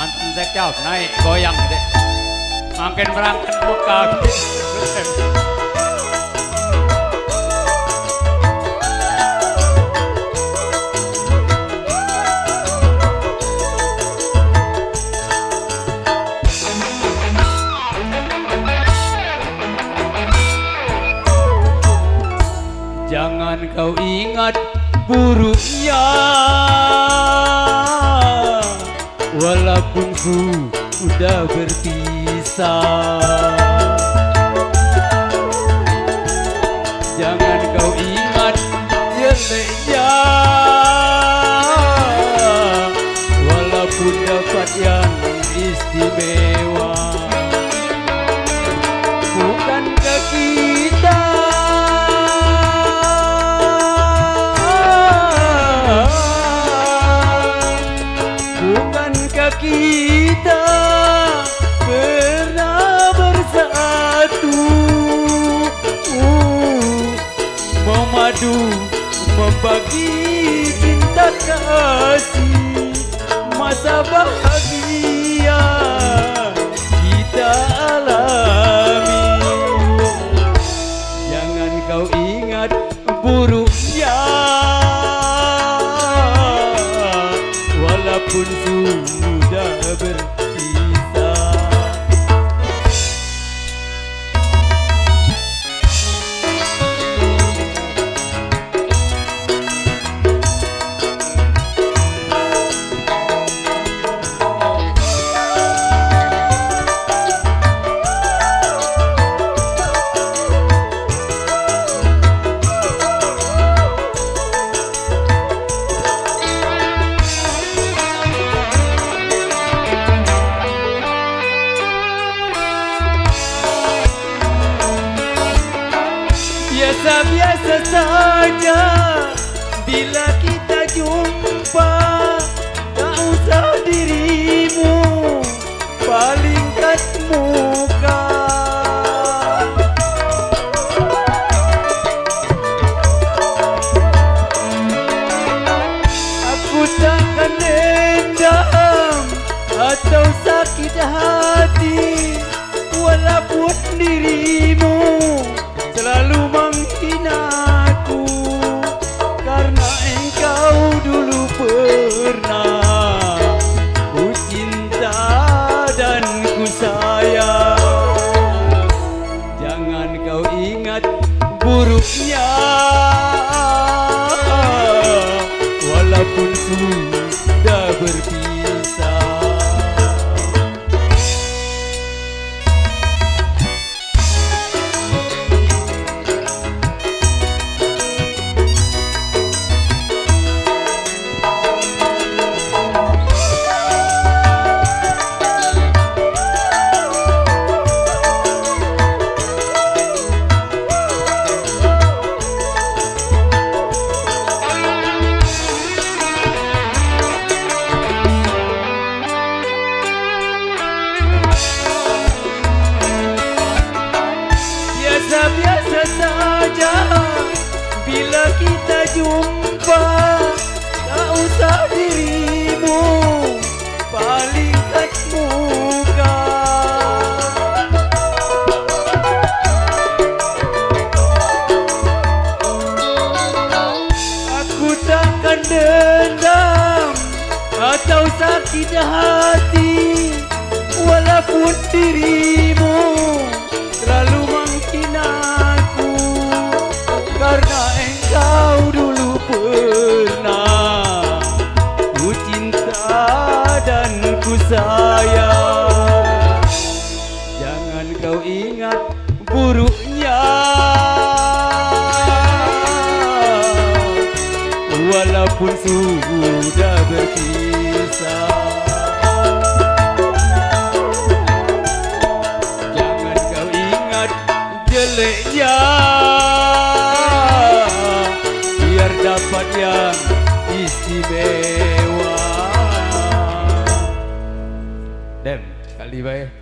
mantan sekjal naik goyang gede makin berangkat muka jangan kau ingat buruknya walaupun sudah berpisah. Jangan kau ingat jeleknya walaupun dapat yang istimewa. Bukankah kita kita pernah bersatu memadu membagi cinta kasih masa bahagia kita alami. Jangan kau ingat buruknya walaupun sudah berpisah. Biasa-biasa saja bila kita jumpa, tak usah dirimu palingkan muka. Aku takkan dendam atau sakit hati walaupun dirimu selalu menghinaku karena engkau dulu pernah ku cinta dan ku sayang. Jangan kau ingat buruknya walaupun sudah berpisah. Biasa saja bila kita jumpa, tak usah dirimu palingkan muka. Aku takkan dendam atau sakit hati walaupun dirimu selalu menghinaku karena engkau dulu pernah ku cinta dan ku sayang. Jangan kau ingat buruknya walaupun sudah berpisah. Jeleknya biar dapat yang istimewa. Dem, kali baik.